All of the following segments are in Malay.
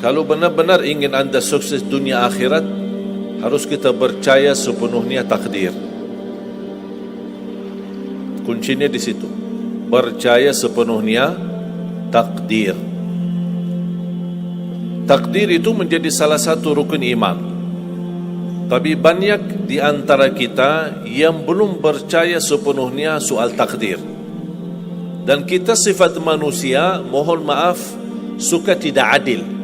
Kalau benar-benar ingin anda sukses dunia akhirat, harus kita percaya sepenuhnya takdir. Kuncinya di situ. Percaya sepenuhnya takdir. Takdir itu menjadi salah satu rukun iman. Tapi banyak di antara kita yang belum percaya sepenuhnya soal takdir. Dan kita sifat manusia, mohon maaf, suka tidak adil.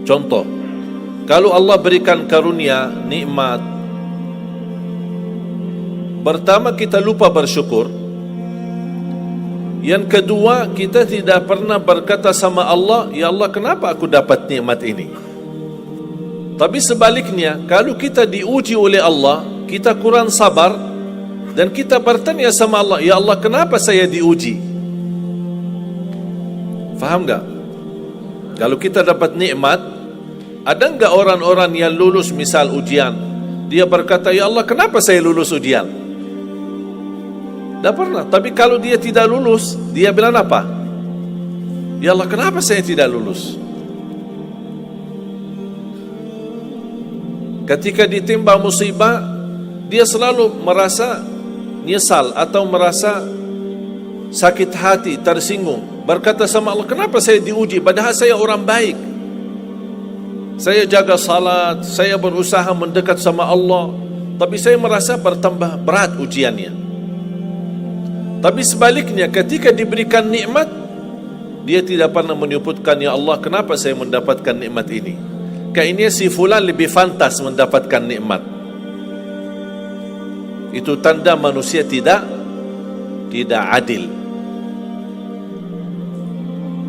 Contoh, kalau Allah berikan karunia, nikmat, pertama kita lupa bersyukur. Yang kedua, kita tidak pernah berkata sama Allah, ya Allah, kenapa aku dapat nikmat ini? Tapi sebaliknya, kalau kita diuji oleh Allah, kita kurang sabar dan kita bertanya sama Allah, ya Allah, kenapa saya diuji? Faham tak? Kalau kita dapat nikmat, ada enggak orang-orang yang lulus misal ujian, dia berkata, ya Allah, kenapa saya lulus ujian? Tak pernah. Tapi kalau dia tidak lulus, dia bilang apa? Ya Allah, kenapa saya tidak lulus? Ketika ditimpa musibah, dia selalu merasa nyesal atau merasa sakit hati, tersinggung. Berkata sama Allah, kenapa saya diuji? Padahal saya orang baik. Saya jaga salat, saya berusaha mendekat sama Allah. Tapi saya merasa bertambah berat ujiannya. Tapi sebaliknya, ketika diberikan nikmat, dia tidak pernah menyebutkan, ya Allah, kenapa saya mendapatkan nikmat ini? Kayaknya si fulan lebih fantas mendapatkan nikmat. Itu tanda manusia tidak adil,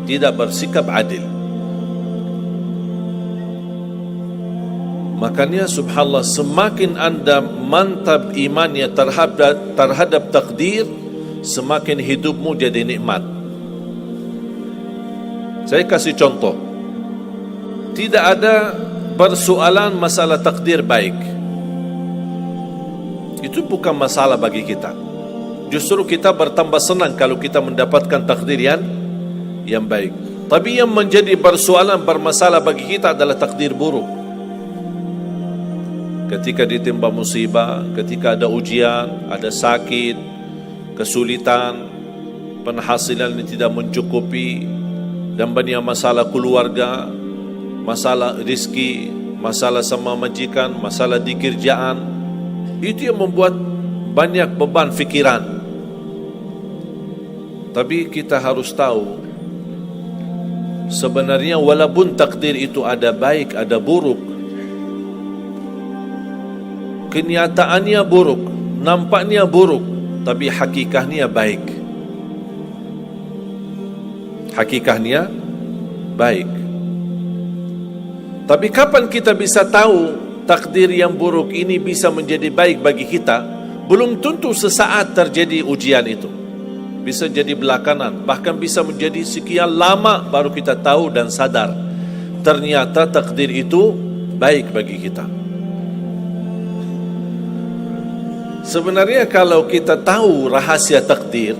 tidak bersikap adil. Makanya subhanallah, semakin anda mantap imannya terhadap takdir, semakin hidupmu jadi nikmat. Saya kasih contoh. Tidak ada persoalan masalah takdir baik. Itu bukan masalah bagi kita. Justru kita bertambah senang kalau kita mendapatkan takdir yang baik. Tapi yang menjadi persoalan bermasalah bagi kita adalah takdir buruk. Ketika ditimpa musibah, ketika ada ujian, ada sakit, kesulitan, penghasilan yang tidak mencukupi, dan banyak masalah keluarga, masalah rezeki, masalah sama majikan, masalah di kerjaan, itu yang membuat banyak beban fikiran. Tapi kita harus tahu, sebenarnya walaupun takdir itu ada baik, ada buruk, kenyataannya buruk, nampaknya buruk, tapi hakikahnya baik. Hakikahnya baik. Tapi kapan kita bisa tahu takdir yang buruk ini bisa menjadi baik bagi kita? Belum tentu sesaat terjadi ujian itu. Bisa jadi belakangan, bahkan bisa menjadi sekian lama baru kita tahu dan sadar ternyata takdir itu baik bagi kita. Sebenarnya kalau kita tahu rahasia takdir,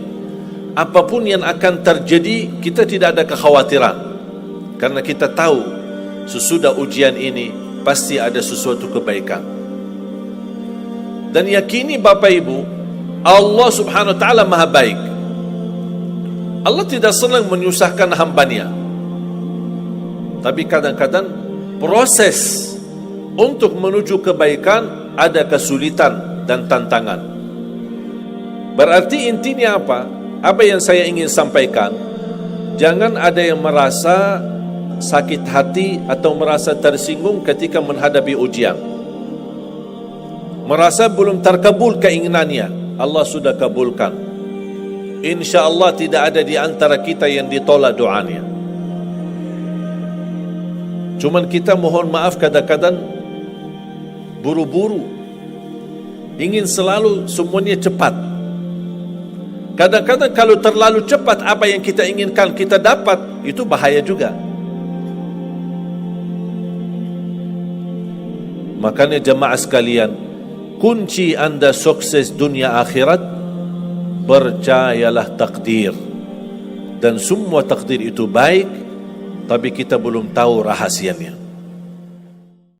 apapun yang akan terjadi, kita tidak ada kekhawatiran. Karena kita tahu sesudah ujian ini pasti ada sesuatu kebaikan. Dan yakini Bapak Ibu, Allah subhanahu wa ta'ala maha baik. Allah tidak senang menyusahkan hambanya. Tapi kadang-kadang proses untuk menuju kebaikan ada kesulitan dan tantangan. Berarti intinya apa? Apa yang saya ingin sampaikan, jangan ada yang merasa sakit hati atau merasa tersinggung ketika menghadapi ujian, merasa belum terkabul keinginannya. Allah sudah kabulkan. InsyaAllah tidak ada di antara kita yang ditolak doanya. Cuman kita mohon maaf kadang-kadang buru-buru, ingin selalu semuanya cepat. Kadang-kadang kalau terlalu cepat apa yang kita inginkan kita dapat, itu bahaya juga. Makanya jemaah sekalian, kunci anda sukses dunia akhirat, percayalah takdir. Dan semua takdir itu baik, tapi kita belum tahu rahasianya.